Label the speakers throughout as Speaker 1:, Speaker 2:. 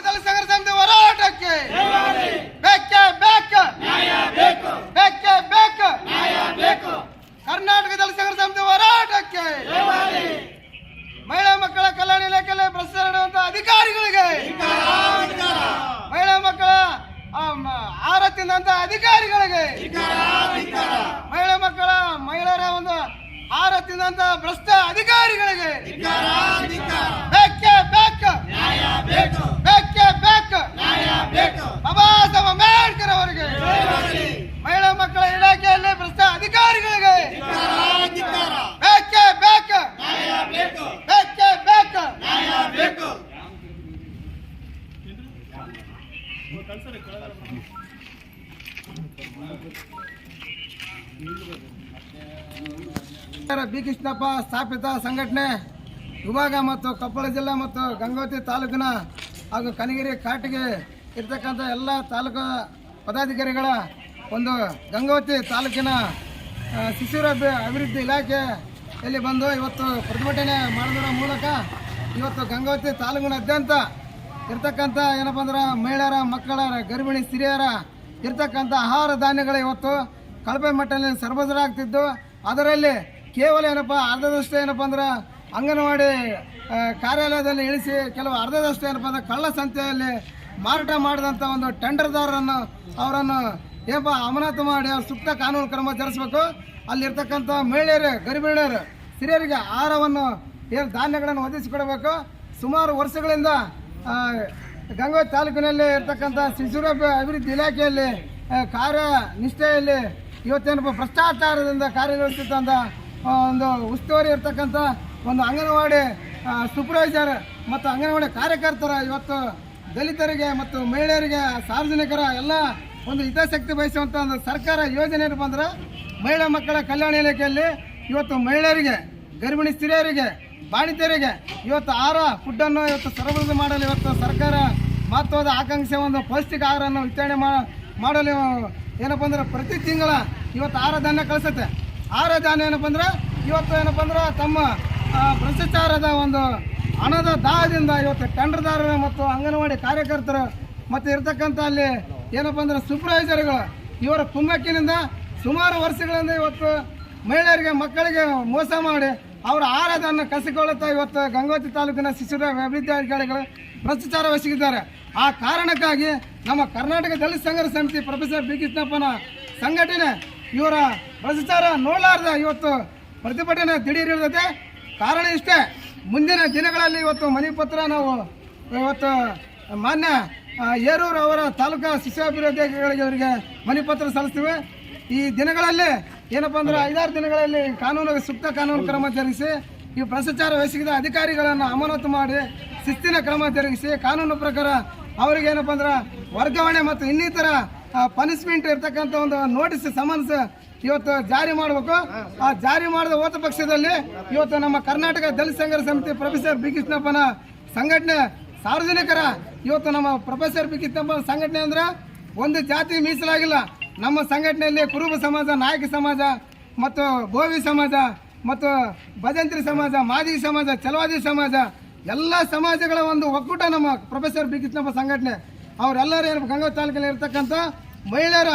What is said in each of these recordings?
Speaker 1: ದಲಿತ ಸಂಘರ್ಷ ಸಮಿತಿ ಹೋರಾಟಕ್ಕೆ ಬೇಕೇ ಬೇಕು, ಬೇಕೇ ಬೇಕು, ಕರ್ನಾಟಕ ದಲಿತ ಸಂಘರ್ಷ ಸಮಿತಿ ಹೋರಾಟಕ್ಕೆ ಮಹಿಳಾ ಮಕ್ಕಳ ಕಲ್ಯಾಣ ಇಲಾಖೆಯಲ್ಲಿ ಭ್ರಷ್ಟಾಚಾರ ನಡೆಯುವಂತಹ ಅಧಿಕಾರಿಗಳಿಗೆ, ಮಹಿಳಾ ಮಕ್ಕಳ ಆಹಾರ ತಿಂದಂತ ಅಧಿಕಾರಿಗಳಿಗೆ, ಮಹಿಳೆಯರ ಒಂದು ಆಹಾರ ತಿಂದಂತ ಭ್ರಷ್ಟ ಅಧಿಕಾರಿಗಳಿಗೆ ಬೇಕೇ ಬೇಕು, ಬೇಕೇ ಬೇಕು, ಬಾಬಾ ಸಾಹೇಬ್ ಅಂಬೇಡ್ಕರ್ ಅವರಿಗೆ, ಮಹಿಳಾ ಮಕ್ಕಳ ಇಲಾಖೆಯಲ್ಲಿ ಭ್ರಷ್ಟ ಅಧಿಕಾರಿಗಳಿಗೆ ಬೇಕೇ ಬೇಕು, ಬೇಕೇ ಬೇಕು. ಬಿ ಕೃಷ್ಣಪ್ಪ ಸ್ಥಾಪಿತ ಸಂಘಟನೆ ವಿಭಾಗ ಮತ್ತು ಕೊಪ್ಪಳ ಜಿಲ್ಲಾ ಮತ್ತು ಗಂಗಾವತಿ ತಾಲೂಕಿನ ಹಾಗೂ ಕನಗಿರಿ ಕಾಟಿಗೆ ಇರ್ತಕ್ಕಂಥ ಎಲ್ಲ ತಾಲೂಕು ಪದಾಧಿಕಾರಿಗಳ ಒಂದು ಗಂಗಾವತಿ ತಾಲೂಕಿನ ಶಿಶು ಅಭಿವೃದ್ಧಿ ಇಲಾಖೆಯಲ್ಲಿ ಬಂದು ಇವತ್ತು ಪ್ರತಿಭಟನೆ ಮಾಡೋದರ ಮೂಲಕ ಇವತ್ತು ಗಂಗಾವತಿ ತಾಲೂಕಿನಾದ್ಯಂತ ಇರ್ತಕ್ಕಂಥ ಏನಪ್ಪ ಅಂದ್ರೆ ಮಹಿಳೆಯರ ಮಕ್ಕಳ ಗರ್ಭಿಣಿ ಸ್ತ್ರೀಯರ ಇರ್ತಕ್ಕಂಥ ಆಹಾರ ಧಾನ್ಯಗಳು ಇವತ್ತು ಕಳಪೆ ಮಟ್ಟದಲ್ಲಿ ಸರಬರಾಜಾಗ್ತಿದ್ದು, ಅದರಲ್ಲಿ ಕೇವಲ ಏನಪ್ಪ ಅರ್ಧದಷ್ಟು ಏನಪ್ಪ ಅಂದ್ರೆ ಅಂಗನವಾಡಿ ಕಾರ್ಯಾಲಯದಲ್ಲಿ ಇಳಿಸಿ ಕೆಲವು ಅರ್ಧದಷ್ಟು ಏನಪ್ಪ ಅಂದ್ರೆ ಕಳ್ಳ ಸಂತೆಯಲ್ಲಿ ಮಾರಾಟ ಮಾಡಿದಂಥ ಒಂದು ಟೆಂಡರ್ದಾರರನ್ನು ಅವರನ್ನು ಏನಪ್ಪ ಅಮಾನತು ಮಾಡಿ ಅವ್ರು ಸೂಕ್ತ ಕಾನೂನು ಕ್ರಮ ಜರುಗಿಸಬೇಕು. ಅಲ್ಲಿರ್ತಕ್ಕಂಥ ಮಹಿಳೆಯರು ಗರ್ಭಿಣಿಯರು ಸ್ತ್ರೀಯರಿಗೆ ಆಹಾರವನ್ನು ಏನು ಧಾನ್ಯಗಳನ್ನು ಒದಗಿಸಿಕೊಡಬೇಕು. ಸುಮಾರು ವರ್ಷಗಳಿಂದ ಗಂಗಾವತಿ ತಾಲೂಕಿನಲ್ಲಿ ಇರ್ತಕ್ಕಂಥ ಶಿಶು ಅಭಿವೃದ್ಧಿ ಇಲಾಖೆಯಲ್ಲಿ ಕಾರ್ಯನಿಷ್ಠೆಯಲ್ಲಿ ಇವತ್ತೇನಪ್ಪ ಭ್ರಷ್ಟಾಚಾರದಿಂದ ಕಾರ್ಯನಿರ್ವಹಿಸಿದಂಥ ಒಂದು ಉಸ್ತುವಾರಿ ಇರ್ತಕ್ಕಂಥ ಒಂದು ಅಂಗನವಾಡಿ ಸೂಪರ್ವೈಸರ್ ಮತ್ತು ಅಂಗನವಾಡಿ ಕಾರ್ಯಕರ್ತರ ಇವತ್ತು ದಲಿತರಿಗೆ ಮತ್ತು ಮಹಿಳೆಯರಿಗೆ ಸಾರ್ವಜನಿಕರ ಎಲ್ಲ ಒಂದು ಹಿತಾಸಕ್ತಿ ಬಯಸುವಂಥ ಒಂದು ಸರ್ಕಾರ ಯೋಜನೆ ಏನಪ್ಪ ಅಂದ್ರೆ ಮಹಿಳಾ ಮಕ್ಕಳ ಕಲ್ಯಾಣ ಇಲಾಖೆಯಲ್ಲಿ ಇವತ್ತು ಮಹಿಳೆಯರಿಗೆ ಗರ್ಭಿಣಿ ಸ್ತ್ರೀಯರಿಗೆ ಬಾಣಿತೆಯರಿಗೆ ಇವತ್ತು ಆಹಾರ ಫುಡ್ಡನ್ನು ಇವತ್ತು ಸರಬರಾಜು ಮಾಡಲು ಇವತ್ತು ಸರ್ಕಾರ ಮಹತ್ವದ ಆಕಾಂಕ್ಷೆ ಒಂದು ಪೌಷ್ಟಿಕ ಆಹಾರವನ್ನು ವಿತರಣೆ ಮಾಡಲು ಏನಪ್ಪ ಅಂದ್ರೆ ಪ್ರತಿ ತಿಂಗಳ ಇವತ್ತು ಆಹಾರ ಧಾನ್ಯ ಕಳಿಸುತ್ತೆ. ಆಹಾರ ಧಾನ್ಯ ಏನಪ್ಪ ಅಂದ್ರೆ ಇವತ್ತು ಏನಪ್ಪ ಅಂದ್ರೆ ತಮ್ಮ ಭ್ರಷ್ಟಾಚಾರದ ಒಂದು ಹಣದ ದಾಹದಿಂದ ಇವತ್ತು ಟೆಂಡರ್ದಾರರು ಮತ್ತು ಅಂಗನವಾಡಿ ಕಾರ್ಯಕರ್ತರು ಮತ್ತು ಇರ್ತಕ್ಕಂಥ ಅಲ್ಲಿ ಏನಪ್ಪ ಅಂದ್ರೆ ಸೂಪರ್ವೈಸರ್ಗಳು ಇವರ ಕುಮ್ಮಕ್ಕಿನಿಂದ ಸುಮಾರು ವರ್ಷಗಳಿಂದ ಇವತ್ತು ಮಹಿಳೆಯರಿಗೆ ಮಕ್ಕಳಿಗೆ ಮೋಸ ಮಾಡಿ ಅವರ ಆಹಾರವನ್ನು ಕಸಿಕೊಳ್ಳುತ್ತಾ ಇವತ್ತು ಗಂಗಾವತಿ ತಾಲೂಕಿನ ಶಿಶು ಅಭಿವೃದ್ಧಿ ಅಧಿಕಾರಿಗಳು ಭ್ರಷ್ಟಾಚಾರವೆಸಗಿದ್ದಾರೆ. ಆ ಕಾರಣಕ್ಕಾಗಿ ನಮ್ಮ ಕರ್ನಾಟಕ ದಲಿತ ಸಂಘರ್ಷ ಸಮಿತಿ ಪ್ರೊಫೆಸರ್ ಬಿ ಕೃಷ್ಣಪ್ಪನ ಸಂಘಟನೆ ಇವರ ಭ್ರಷ್ಟಾಚಾರ ನೋಡಲಾರ್ದ ಇವತ್ತು ಪ್ರತಿಭಟನೆ ದಿಢೀರ್ ಇರ್ತದೆ. ಕಾರಣ ಇಷ್ಟೇ, ಮುಂದಿನ ದಿನಗಳಲ್ಲಿ ಇವತ್ತು ಮನವಿ ಪತ್ರ ನಾವು ಇವತ್ತು ಮಾನ್ಯ ಏರೂರು ಅವರ ತಾಲೂಕಾ ಶಿಶು ಅಭಿವೃದ್ಧಿ ಅವರಿಗೆ ಮನವಿ ಪತ್ರ ಸಲ್ಲಿಸ್ತೀವಿ. ಈ ದಿನಗಳಲ್ಲಿ ಏನಪ್ಪ ಅಂದ್ರೆ 5-6 ದಿನಗಳಲ್ಲಿ ಸೂಕ್ತ ಕಾನೂನು ಕ್ರಮ ಜರುಗಿಸಿ ಈ ಭ್ರಷ್ಟಾಚಾರವೆಸಗಿದ ಅಧಿಕಾರಿಗಳನ್ನು ಅಮಾನತು ಮಾಡಿ ಶಿಸ್ತಿನ ಕ್ರಮ ಜರುಗಿಸಿ ಕಾನೂನು ಪ್ರಕಾರ ಅವರಿಗೆ ಏನಪ್ಪ ಅಂದ್ರೆ ವರ್ಗಾವಣೆ ಮತ್ತು ಇನ್ನಿತರ ಪನಿಷ್ಮೆಂಟ್ ಇರ್ತಕ್ಕಂಥ ಒಂದು ನೋಟಿಸ್ ಸಮನ್ಸ್ ಇವತ್ತು ಜಾರಿ ಮಾಡಬೇಕು. ಆ ಜಾರಿ ಮಾಡಿದ ಹೋದ ಪಕ್ಷದಲ್ಲಿ ಇವತ್ತು ನಮ್ಮ ಕರ್ನಾಟಕ ದಲಿತ ಸಂಘರ್ಷ ಸಮಿತಿ ಪ್ರೊಫೆಸರ್ ಬಿ ಕೃಷ್ಣಪ್ಪನ ಸಂಘಟನೆ ಸಾರ್ವಜನಿಕರ ಇವತ್ತು ನಮ್ಮ ಪ್ರೊಫೆಸರ್ ಬಿ ಕೃಷ್ಣಪ್ಪನ ಸಂಘಟನೆ ಅಂದ್ರೆ ಒಂದು ಜಾತಿ ಮೀಸಲಾಗಿಲ್ಲ. ನಮ್ಮ ಸಂಘಟನೆಯಲ್ಲಿ ಕುರುಬ ಸಮಾಜ, ನಾಯಕ ಸಮಾಜ ಮತ್ತು ಬೋವಿ ಸಮಾಜ ಮತ್ತು ಭಜಂತ್ರಿ ಸಮಾಜ, ಮಾದಿಗ ಸಮಾಜ, ಚಲವಾದಿ ಸಮಾಜ ಎಲ್ಲ ಸಮಾಜಗಳ ಒಂದು ಒಕ್ಕೂಟ ನಮ್ಮ ಪ್ರೊಫೆಸರ್ ಬಿ ಕೃಷ್ಣಪ್ಪ ಸಂಘಟನೆ. ಅವರೆಲ್ಲರೂ ಏನು ಗಂಗಾವತಿ ತಾಲೂಕಿನಲ್ಲಿ ಇರ್ತಕ್ಕಂಥ ಮಹಿಳೆಯರ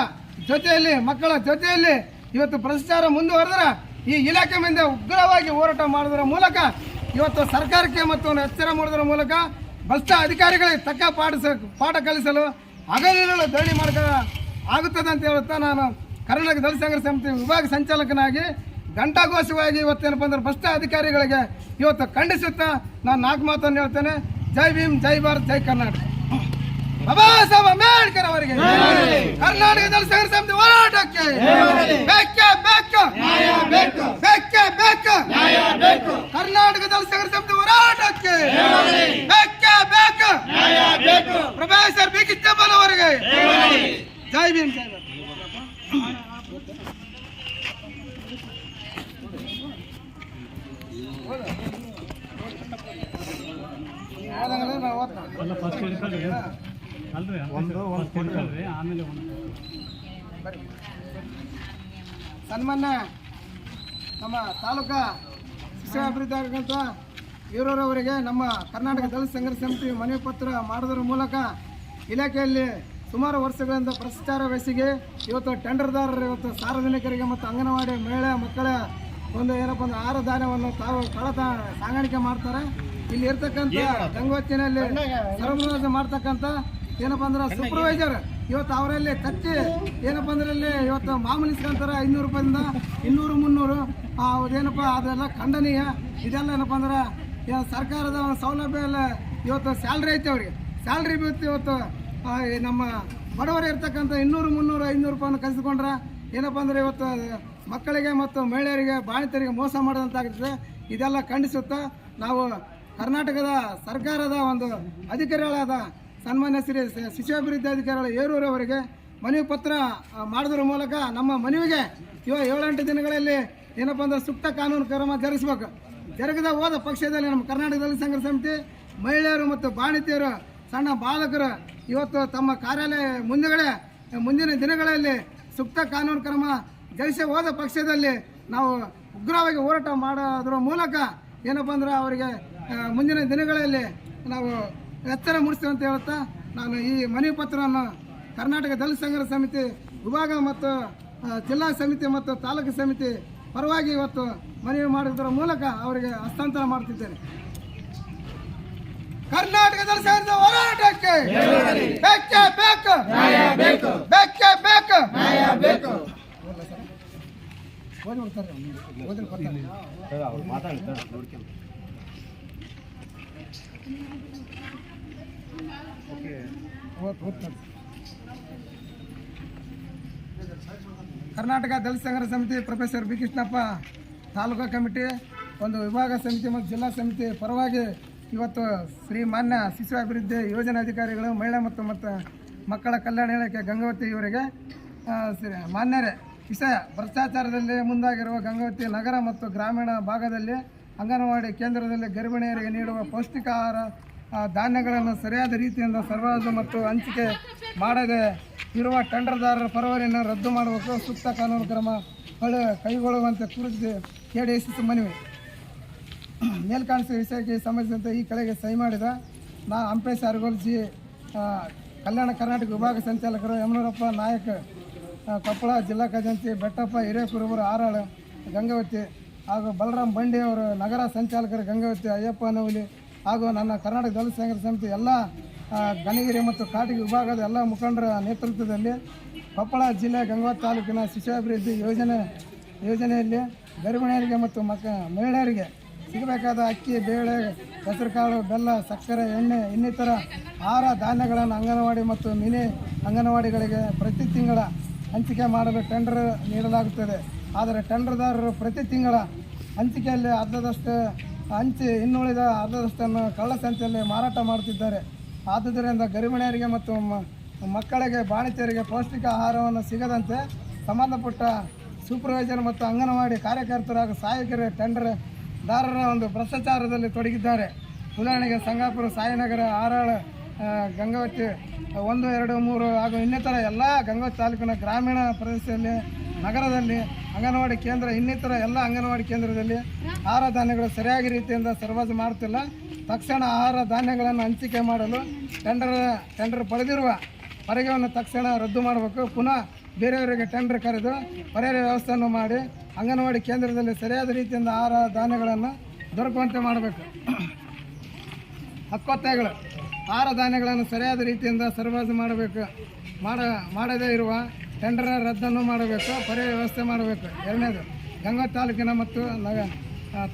Speaker 1: ಜೊತೆಯಲ್ಲಿ ಮಕ್ಕಳ ಜೊತೆಯಲ್ಲಿ ಇವತ್ತು ಭ್ರಷ್ಟಾಚಾರ ಮುಂದುವರೆದ್ರೆ ಈ ಇಲಾಖೆ ಮುಂದೆ ಉಗ್ರವಾಗಿ ಹೋರಾಟ ಮಾಡೋದರ ಮೂಲಕ ಇವತ್ತು ಸರ್ಕಾರಕ್ಕೆ ಮತ್ತು ಎಚ್ಚರ ಮಾಡೋದರ ಮೂಲಕ ಭ್ರಷ್ಟ ಅಧಿಕಾರಿಗಳಿಗೆ ತಕ್ಕ ಪಾಠ ಕಲಿಸಲು ಹಗಲಿರುಳು ಧರಣಿ ಮಾಡಕ ಆಗುತ್ತದೆ ಅಂತ ಹೇಳುತ್ತಾ ನಾನು ಕರ್ನಾಟಕ ದಲಿತ ಸಂಘರ್ಷ ಸಮಿತಿ ವಿಭಾಗ ಸಂಚಾಲಕನಾಗಿ ಘಂಟಾಘೋಷವಾಗಿ ಇವತ್ತೇನಪ್ಪ ಅಂದ್ರೆ ಭ್ರಷ್ಟ ಅಧಿಕಾರಿಗಳಿಗೆ ಇವತ್ತು ಖಂಡಿಸುತ್ತಾ ನಾನು 4 ಮಾತನ್ನು ಹೇಳ್ತೇನೆ. ಜೈ ಭೀಮ್, ಜೈ ಭಾರತ್, ಜೈ ಕರ್ನಾಟಕ. ಬಾಬಾ ಸಾಹೇಬ್ ಅಂಬೇಡ್ಕರ್ ಅವರಿಗೆ, ಕರ್ನಾಟಕ ದಲಿತ ಸಂಘರ್ಷ ಸಮಿತಿ ಹೋರಾಟಕ್ಕೆ ಬೇಕೇ ಬೇಕು, ಬೇಕೇ ಬೇಕು, ಕರ್ನಾಟಕ ದಲಿತ ಸಂಘರ್ಷ ಸಮಿತಿ ಹೋರಾಟಕ್ಕೆ ಬೇಕೇ ಬೇಕು, ಪ್ರೊಫೆಸರ್ ಬಿ ಕೃಷ್ಣಪ್ಪನವರಿಗೆ ಜೈ ಭೀಮ್, ಜೈ ಭಾರತ್. ಸನ್ಮಾನ್ಯ ನಮ್ಮ ತಾಲೂಕಾ ಶಿಕ್ಷಣ ಅಭಿವೃದ್ಧಿ ಇವರವರಿಗೆ ನಮ್ಮ ಕರ್ನಾಟಕ ದಲಿತ ಸಂಘರ್ಷ ಸಮಿತಿ ಮನವಿ ಪತ್ರ ಮಾಡೋದ್ರ ಮೂಲಕ ಇಲಾಖೆಯಲ್ಲಿ ಸುಮಾರು ವರ್ಷಗಳಿಂದ ಭ್ರಷ್ಟಾಚಾರ ವಹಿಸಿಗೆ ಇವತ್ತು ಟೆಂಡರ್ದಾರರು ಇವತ್ತು ಸಾರ್ವಜನಿಕರಿಗೆ ಮತ್ತು ಅಂಗನವಾಡಿ ಮಹಿಳೆ ಮಕ್ಕಳ ಒಂದು ಏನಪ್ಪ ಅಂದ್ರೆ ಆಹಾರ ಧಾನ್ಯವನ್ನು ತಾವು ಸಾಗಾಣಿಕೆ ಮಾಡ್ತಾರೆ. ಇಲ್ಲಿ ಇರ್ತಕ್ಕಂಥ ಗಂಗೋತ್ತಿನಲ್ಲಿ ಸರಬರಾಜು ಮಾಡ್ತಕ್ಕಂಥ ಏನಪ್ಪ ಅಂದ್ರೆ ಸೂಪರ್ವೈಸರ್ ಇವತ್ತು ಅವರಲ್ಲಿ ಕಚ್ಚಿ ಏನಪ್ಪ ಅಂದ್ರೆ ಇಲ್ಲಿ ಇವತ್ತು ಮಾಮೂಲಿ ಇಸ್ಕೊಂತಾರೆ 500 ರೂಪಾಯಿಂದ 200-300 ಅದೇನಪ್ಪ ಅದೆಲ್ಲ ಖಂಡನೀಯ. ಇದೆಲ್ಲ ಏನಪ್ಪ ಅಂದ್ರೆ ಸರ್ಕಾರದ ಸೌಲಭ್ಯ ಎಲ್ಲ ಇವತ್ತು ಸ್ಯಾಲ್ರಿ ಐತೆ ಅವ್ರಿಗೆ, ಸ್ಯಾಲ್ರಿ ಬಿತ್ತು ಇವತ್ತು ನಮ್ಮ ಬಡವರು ಇರ್ತಕ್ಕಂಥ 200-300-500 ರೂಪಾಯಿನ ಕಸಿಕೊಂಡ್ರೆ ಏನಪ್ಪ ಅಂದರೆ ಇವತ್ತು ಮಕ್ಕಳಿಗೆ ಮತ್ತು ಮಹಿಳೆಯರಿಗೆ ಬಾಣಿತರಿಗೆ ಮೋಸ ಮಾಡೋದಂತಾಗ್ತದೆ. ಇದೆಲ್ಲ ಖಂಡಿಸುತ್ತಾ ನಾವು ಕರ್ನಾಟಕದ ಸರ್ಕಾರದ ಒಂದು ಅಧಿಕಾರಿಗಳಾದ ಸನ್ಮಾನ್ಯ ಶ್ರೀ ಶಿಶುಅಭಿವೃದ್ಧಿ ಅಧಿಕಾರಿಗಳ ಏರೂರವರಿಗೆ ಮನವಿ ಪತ್ರ ಮಾಡೋದ್ರ ಮೂಲಕ ನಮ್ಮ ಮನವಿಗೆ 7-8 ದಿನಗಳಲ್ಲಿ ಏನಪ್ಪ ಅಂದ್ರೆ ಸೂಕ್ತ ಕಾನೂನು ಕ್ರಮ ಜರುಗಿಸ್ಬೇಕು. ಜರುಗದ ಹೋದ ಪಕ್ಷದಲ್ಲಿ ನಮ್ಮ ಕರ್ನಾಟಕ ದಲಿತ ಸಂಘರ್ಷ ಸಮಿತಿ ಮಹಿಳೆಯರು ಮತ್ತು ಬಾಣಿತಿಯರು ಸಣ್ಣ ಬಾಲಕರು ಇವತ್ತು ತಮ್ಮ ಕಾರ್ಯಾಲಯ ಮುಂದಿನ ದಿನಗಳಲ್ಲಿ ಸೂಕ್ತ ಕಾನೂನು ಕ್ರಮ ಜರುಗಿಸಿ ಹೋದ ಪಕ್ಷದಲ್ಲಿ ನಾವು ಉಗ್ರವಾಗಿ ಹೋರಾಟ ಮಾಡೋದ್ರ ಮೂಲಕ ಏನಪ್ಪ ಅಂದ್ರೆ ಅವರಿಗೆ ಮುಂದಿನ ದಿನಗಳಲ್ಲಿ ನಾವು ಎಚ್ಚರ ಮೂಡಿಸ್ತೀವಿ ಅಂತ ಹೇಳ್ತಾ ನಾನು ಈ ಮನವಿ ಪತ್ರವನ್ನು ಕರ್ನಾಟಕ ದಲಿತ ಸಂಘರ್ಷ ಸಮಿತಿ ವಿಭಾಗ ಮತ್ತು ಜಿಲ್ಲಾ ಸಮಿತಿ ಮತ್ತು ತಾಲೂಕು ಸಮಿತಿ ಪರವಾಗಿ ಇವತ್ತು ಮನವಿ ಮಾಡೋದ್ರ ಮೂಲಕ ಅವರಿಗೆ ಹಸ್ತಾಂತರ ಮಾಡ್ತಿದ್ದೇನೆ. ಕರ್ನಾಟಕದಲ್ಲಿ ಸೇರಿದ ಹೋರಾಟಕ್ಕೆ ಬೇಕೇ ಬೇಕು, ಬೇಕೇ ಬೇಕು. ಕರ್ನಾಟಕ ದಲಿತ ಸಂಘರ್ಷ ಸಮಿತಿ professor B Krishnappa taluka committee ಒಂದು ವಿಭಾಗ ಸಮಿತಿ ಮತ್ತು ಜಿಲ್ಲಾ ಸಮಿತಿ ಪರವಾಗಿ ಇವತ್ತು ಶ್ರೀ ಮಾನ್ಯ ಶಿಶು ಅಭಿವೃದ್ಧಿ ಯೋಜನಾ ಅಧಿಕಾರಿಗಳು ಮಹಿಳಾ ಮತ್ತು ಮಕ್ಕಳ ಕಲ್ಯಾಣ ಇಲಾಖೆ ಗಂಗಾವತಿ ಇವರಿಗೆ ಮಾನ್ಯರೇ ವಿಷಯ ಭ್ರಷ್ಟಾಚಾರದಲ್ಲಿ ಮುಂದಾಗಿರುವ ಗಂಗಾವತಿ ನಗರ ಮತ್ತು ಗ್ರಾಮೀಣ ಭಾಗದಲ್ಲಿ ಅಂಗನವಾಡಿ ಕೇಂದ್ರದಲ್ಲಿ ಗರ್ಭಿಣಿಯರಿಗೆ ನೀಡುವ ಪೌಷ್ಟಿಕ ಆಹಾರ ಧಾನ್ಯಗಳನ್ನು ಸರಿಯಾದ ರೀತಿಯಿಂದ ಸರಬರಾಜು ಮತ್ತು ಹಂಚಿಕೆ ಮಾಡದೆ ಇರುವ ಟೆಂಡರ್ದಾರರ ಪರವಾನಿಯನ್ನು ರದ್ದು ಮಾಡಬೇಕು, ಸೂಕ್ತ ಕಾನೂನು ಕ್ರಮ ಕೈಗೊಳ್ಳುವಂತೆ ಕುರಿತು ಕೆಡಿಎಸ್ಸಿ ಮನವಿ. ಮೇಲ್ಕಾಣಿಸಿದ ವಿಷಯಕ್ಕೆ ಸಂಬಂಧಿಸಿದಂತೆ ಈ ಕೆಳಗೆ ಸಹಿ ಮಾಡಿದ ನಾ ಹಂಪೇಶ್ ಅರಗೋಲ್ಜಿ ಕಲ್ಯಾಣ ಕರ್ನಾಟಕ ವಿಭಾಗ ಸಂಚಾಲಕರು ಯಮನೂರಪ್ಪ ನಾಯಕ್ ಕೊಪ್ಪಳ ಜಿಲ್ಲಾ ಖಜಾಂಚಿ ಬೆಟ್ಟಪ್ಪ ಹಿರೇಕುರುಬರು ಆರಾಳ ಗಂಗಾವತಿ ಹಾಗೂ ಬಲರಾಮ್ ಬಂಡಿ ಅವರು ನಗರ ಸಂಚಾಲಕರು ಗಂಗಾವತಿ ಅಯ್ಯಪ್ಪ ನವಲಿ ಹಾಗೂ ನನ್ನ ಕರ್ನಾಟಕ ದಲಿತ ಸಂಘರ್ಷ ಸಮಿತಿ ಎಲ್ಲ ಗಣಗಿರಿ ಮತ್ತು ಕಾಟಿಗೆ ವಿಭಾಗದ ಎಲ್ಲ ಮುಖಂಡರ ನೇತೃತ್ವದಲ್ಲಿ ಕೊಪ್ಪಳ ಜಿಲ್ಲೆ ಗಂಗಾವತಿ ತಾಲೂಕಿನ ಶಿಶು ಅಭಿವೃದ್ಧಿ ಯೋಜನೆಯಲ್ಲಿ ಗರ್ಭಿಣಿಯರಿಗೆ ಮತ್ತು ಮಹಿಳೆಯರಿಗೆ ಸಿಗಬೇಕಾದ ಅಕ್ಕಿ, ಬೇಳೆ, ಹೆಸರುಕಾಳು, ಬೆಲ್ಲ, ಸಕ್ಕರೆ, ಎಣ್ಣೆ ಇನ್ನಿತರ ಆಹಾರ ಧಾನ್ಯಗಳನ್ನು ಅಂಗನವಾಡಿ ಮತ್ತು ಮಿನಿ ಅಂಗನವಾಡಿಗಳಿಗೆ ಪ್ರತಿ ತಿಂಗಳ ಹಂಚಿಕೆ ಮಾಡಲು ಟೆಂಡರ್ ನೀಡಲಾಗುತ್ತದೆ. ಆದರೆ ಟೆಂಡರ್ದಾರರು ಪ್ರತಿ ತಿಂಗಳ ಹಂಚಿಕೆಯಲ್ಲಿ ಅರ್ಧದಷ್ಟು ಹಂಚಿ ಇನ್ನುಳಿದ ಅರ್ಧದಷ್ಟನ್ನು ಕಳ್ಳಸಂತೆಯಲ್ಲಿ ಮಾರಾಟ ಮಾಡುತ್ತಿದ್ದಾರೆ. ಆದುದರಿಂದ ಗರ್ಭಿಣಿಯರಿಗೆ ಮತ್ತು ಮಕ್ಕಳಿಗೆ ಬಾಣಿತಿಯರಿಗೆ ಪೌಷ್ಟಿಕ ಆಹಾರವನ್ನು ಸಿಗದಂತೆ ಸಂಬಂಧಪಟ್ಟ ಸೂಪರ್ವೈಸರ್ ಮತ್ತು ಅಂಗನವಾಡಿ ಕಾರ್ಯಕರ್ತರು ಹಾಗೂ ಸಹಾಯಕರ ಟೆಂಡರ್ದಾರರ ಒಂದು ಭ್ರಷ್ಟಾಚಾರದಲ್ಲಿ ತೊಡಗಿದ್ದಾರೆ. ಉದಾಹರಣೆಗೆ ಸಂಗಾಪುರ, ಸಾಯಿನಗರ, ಆರಾಳ, ಗಂಗಾವತಿ 1, 2, 3 ಹಾಗೂ ಇನ್ನಿತರ ಎಲ್ಲ ಗಂಗಾವತಿ ತಾಲೂಕಿನ ಗ್ರಾಮೀಣ ಪ್ರದೇಶದಲ್ಲಿ ನಗರದಲ್ಲಿ ಅಂಗನವಾಡಿ ಕೇಂದ್ರ ಇನ್ನಿತರ ಎಲ್ಲ ಅಂಗನವಾಡಿ ಕೇಂದ್ರದಲ್ಲಿ ಆಹಾರ ಧಾನ್ಯಗಳು ಸರಿಯಾಗಿ ರೀತಿಯಿಂದ ಸರಬರಾಜು ಮಾಡುತ್ತಿಲ್ಲ. ತಕ್ಷಣ ಆಹಾರ ಧಾನ್ಯಗಳನ್ನು ಹಂಚಿಕೆ ಮಾಡಲು ಟೆಂಡರ್ ಪಡೆದಿರುವ ಪರಗೆಯನ್ನು ತಕ್ಷಣ ರದ್ದು ಮಾಡಬೇಕು. ಪುನಃ ಬೇರೆಯವರಿಗೆ ಟೆಂಡರ್ ಕರೆದು ಪರಿಹಾರ ವ್ಯವಸ್ಥೆಯನ್ನು ಮಾಡಿ ಅಂಗನವಾಡಿ ಕೇಂದ್ರದಲ್ಲಿ ಸರಿಯಾದ ರೀತಿಯಿಂದ ಆಹಾರ ಧಾನ್ಯಗಳನ್ನು ದೊರಕುವಂತೆ ಮಾಡಬೇಕು. ಹಕ್ಕೊತ್ತಾಯಗಳು ಆಹಾರ ಧಾನ್ಯಗಳನ್ನು ಸರಿಯಾದ ರೀತಿಯಿಂದ ಸರಬರಾಜು ಮಾಡದೇ ಇರುವ ಟೆಂಡರ್ ರದ್ದನ್ನು ಮಾಡಬೇಕು, ಪರಿಹಾರ ವ್ಯವಸ್ಥೆ ಮಾಡಬೇಕು. ಎರಡನೇದು, ಗಂಗಾವತಿ ತಾಲೂಕಿನ ಮತ್ತು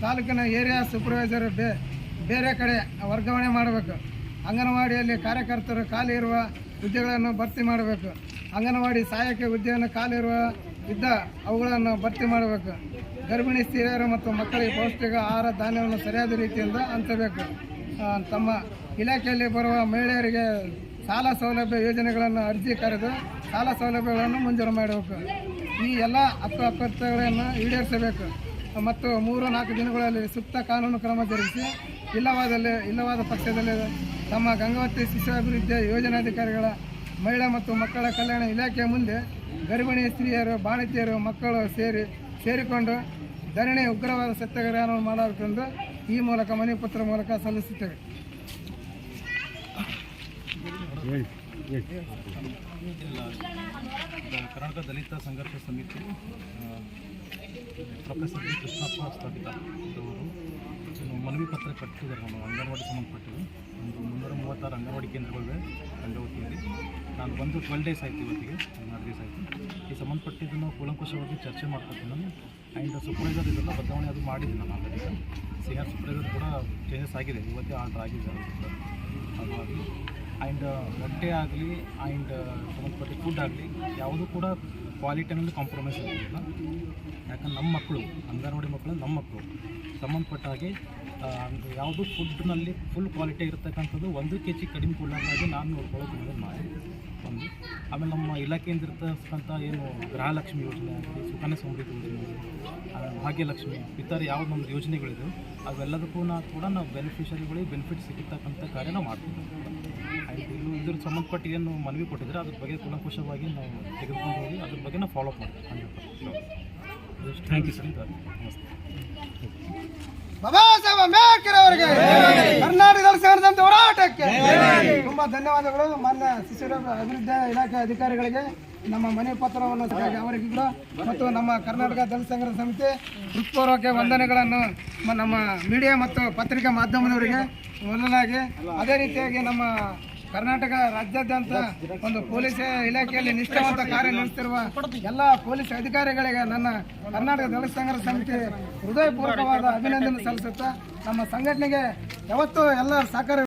Speaker 1: ತಾಲೂಕಿನ ಏರಿಯಾ ಸೂಪರ್ವೈಸರ್ ಬೇರೆ ಕಡೆ ವರ್ಗಾವಣೆ ಮಾಡಬೇಕು. ಅಂಗನವಾಡಿಯಲ್ಲಿ ಕಾರ್ಯಕರ್ತರು ಖಾಲಿ ಇರುವ ಹುದ್ದೆಗಳನ್ನು ಭರ್ತಿ ಮಾಡಬೇಕು. ಅಂಗನವಾಡಿ ಸಹಾಯಕ ಹುದ್ದೆಯನ್ನು ಖಾಲಿ ಇದ್ದ ಅವುಗಳನ್ನು ಭರ್ತಿ ಮಾಡಬೇಕು. ಗರ್ಭಿಣಿ ಸ್ತ್ರೀಯರು ಮತ್ತು ಮಕ್ಕಳಿಗೆ ಪೌಷ್ಟಿಕ ಆಹಾರ ಧಾನ್ಯವನ್ನು ಸರಿಯಾದ ರೀತಿಯಿಂದ ಹಂಚಬೇಕು. ತಮ್ಮ ಇಲಾಖೆಯಲ್ಲಿ ಬರುವ ಮಹಿಳೆಯರಿಗೆ ಸಾಲ ಸೌಲಭ್ಯ ಯೋಜನೆಗಳನ್ನು ಅರ್ಜಿ ಕರೆದು ಸಾಲ ಸೌಲಭ್ಯಗಳನ್ನು ಮಂಜೂರು ಮಾಡಬೇಕು. ಈ ಎಲ್ಲ ಹಕ್ಕುಗಳನ್ನು ಈಡೇರಿಸಬೇಕು ಮತ್ತು 3-4 ದಿನಗಳಲ್ಲಿ ಸೂಕ್ತ ಕಾನೂನು ಕ್ರಮ ಜರುಗಿಸಿ ಇಲ್ಲವಾದ ಪಕ್ಷದಲ್ಲಿ ತಮ್ಮ ಗಂಗಾವತಿ ಶಿಶು ಅಭಿವೃದ್ಧಿ ಯೋಜನಾಧಿಕಾರಿಗಳ ಮಹಿಳಾ ಮತ್ತು ಮಕ್ಕಳ ಕಲ್ಯಾಣ ಇಲಾಖೆಯ ಮುಂದೆ ಗರ್ಭಿಣಿ ಸ್ತ್ರೀಯರು, ಬಾಣತಿಯರು, ಮಕ್ಕಳು ಸೇರಿಕೊಂಡು ಧರಣಿ ಉಗ್ರವಾದ ಸತ್ಯಾಗ್ರಹವನ್ನು ಮಾಡಬೇಕೆಂದು ಈ ಮೂಲಕ ಮನವಿ ಪತ್ರ ಮೂಲಕ ಸಲ್ಲಿಸುತ್ತೇವೆ.
Speaker 2: ಕರ್ನಾಟಕ ದಲಿತ ಸಂಘರ್ಷ ಸಮಿತಿ ಪ್ರೊಫೆಸರ್ ಬಿ ಕೃಷ್ಣಪ್ಪ ಸ್ಥಾಪಿತ ಅವರು ಮನವಿ ಪತ್ರ ಕಟ್ಟಿದ್ದಾರೆ. ನಮ್ಮ ಅಂಗನವಾಡಿ ಸಂಬಂಧಪಟ್ಟಿದ್ದು ಒಂದು 336 ಅಂಗನವಾಡಿ ಕೇಂದ್ರಗಳಿವೆ ಗಂಗಾವತಿಯಲ್ಲಿ. ನಾನು ಬಂದು 12 ಡೇಸ್ ಆಯಿತು, ಇವತ್ತಿಗೆ 16 ಡೇಸ್ ಆಯಿತು. ಈ ಸಂಬಂಧಪಟ್ಟಿದ್ದನ್ನು ಕೂಲಂಕುಷವಾಗಿ ಚರ್ಚೆ ಮಾಡ್ಕೊತೀನಿ ನಾನು. ಆ್ಯಂಡ್ ಸೂಪರ್ವೈಸರ್ ಇದೆಲ್ಲ ಬದಲಾವಣೆ ಅದು ಮಾಡಿದ್ದೀನಿ ನಾನು ಆಲ್ರೆಡಿ. ಸಿಆರ್ ಸೂಪರ್ವೈಸರ್ ಕೂಡ ಚೇಂಜಸ್ ಆಗಿದೆ, ಇವತ್ತೇ ಆರ್ಡರ್ ಆಗಿದೆ ಅದು ಆಗಲಿ. ಆ್ಯಂಡ್ ಬಟ್ಟೆ ಆಗಲಿ ಆ್ಯಂಡ್ ಸಂಬಂಧಪಟ್ಟ ಫುಡ್ ಆಗಲಿ ಯಾವುದೂ ಕೂಡ ಕ್ವಾಲಿಟಿನಲ್ಲಿ ಕಾಂಪ್ರಮೈಸ್ ಆಗೋದಿಲ್ಲ. ಯಾಕಂದ್ರೆ ನಮ್ಮ ಮಕ್ಕಳು, ಅಂಗನವಾಡಿ ಮಕ್ಕಳು ನಮ್ಮ ಮಕ್ಕಳು ಸಂಬಂಧಪಟ್ಟ ಹಾಗೆ ಯಾವುದು ಫುಡ್ನಲ್ಲಿ ಫುಲ್ ಕ್ವಾಲಿಟಿ ಇರತಕ್ಕಂಥದ್ದು 1 kg ಕಡಿಮೆ ಕೊಡಲಾಗಿ ನಾನು ನೋಡ್ಕೊಳ್ಳೋದು ಮಾಡಿ ಒಂದು. ಆಮೇಲೆ ನಮ್ಮ ಇಲಾಖೆಯಿಂದ ಇರ್ತಕ್ಕಂಥ ಏನು ಗೃಹಲಕ್ಷ್ಮಿ ಯೋಜನೆ ಆಗಲಿ, ಸುಕನ್ಯಾ ಸಮೃದ್ಧಿ ಯೋಜನೆ, ಭಾಗ್ಯಲಕ್ಷ್ಮಿ ಇತರ ಯಾವ್ದು ನಮ್ಮದು ಯೋಜನೆಗಳಿದೆ ಅವೆಲ್ಲದಕ್ಕೂ ಕೂಡ ನಾವು ಬೆನಿಫಿಷರಿಗಳಿಗೆ ಬೆನಿಫಿಟ್ ಸಿಗತಕ್ಕಂಥ ಕಾರ್ಯ ನಾವು ಮಾಡ್ತೀವಿ. ಆಯಿತು, ಇದ್ರ ಸಂಬಂಧಪಟ್ಟ ಏನು ಮನವಿ ಕೊಟ್ಟಿದ್ರೆ ಅದ್ರ ಬಗ್ಗೆ ಕೂಲಂಕುಷವಾಗಿ ನಾವು ತೆಗೆದುಕೊಂಡು ಹೋಗಿ ಅದ್ರ ಬಗ್ಗೆ ನಾವು ಫಾಲೋ ಅಪ್ ಮಾಡ್ತೀವಿ. 100%. Thank you sir. ನಮಸ್ತೆ.
Speaker 1: ಬಾಬಾ ಸಾಹೇಬ್ ಅಂಬೇಡ್ಕರ್ ಅವರಿಗೆ, ಕರ್ನಾಟಕ ದಲಿತ ಸಂಘರ್ಷ ಹೋರಾಟಕ್ಕೆ ತುಂಬಾ ಧನ್ಯವಾದಗಳು. ಮಾನ್ಯ ಶಿಶು ಅಭಿವೃದ್ಧಿ ಇಲಾಖೆ ಅಧಿಕಾರಿಗಳಿಗೆ ನಮ್ಮ ಮನವಿ ಪತ್ರವನ್ನು ಅವರಿಗೂ ಮತ್ತು ನಮ್ಮ ಕರ್ನಾಟಕ ದಲಿತ ಸಂಘರ್ಷ ಸಮಿತಿ ಹೃತ್ಪೂರ್ವಕ ವಂದನೆಗಳನ್ನು ನಮ್ಮ ಮೀಡಿಯಾ ಮತ್ತು ಪತ್ರಿಕಾ ಮಾಧ್ಯಮದವರಿಗೆ ಮೊದಲಾಗಿ, ಅದೇ ರೀತಿಯಾಗಿ ನಮ್ಮ ಕರ್ನಾಟಕ ರಾಜ್ಯಾದ್ಯಂತ ಒಂದು ಪೊಲೀಸ್ ಇಲಾಖೆಯಲ್ಲಿ ನಿಷ್ಠಾವಂತ ಕಾರ್ಯನಿರ್ವಹಿಸುತ್ತಿರುವ ಎಲ್ಲ ಪೊಲೀಸ್ ಅಧಿಕಾರಿಗಳಿಗೆ ನನ್ನ ಕರ್ನಾಟಕ ದಲಿತ ಸಂಘರ್ಷ ಸಮಿತಿ ಹೃದಯಪೂರ್ವಕವಾದ ಅಭಿನಂದನೆ ಸಲ್ಲಿಸುತ್ತಾ, ನಮ್ಮ ಸಂಘಟನೆಗೆ ಯಾವತ್ತೂ ಎಲ್ಲ ಸಹಕಾರ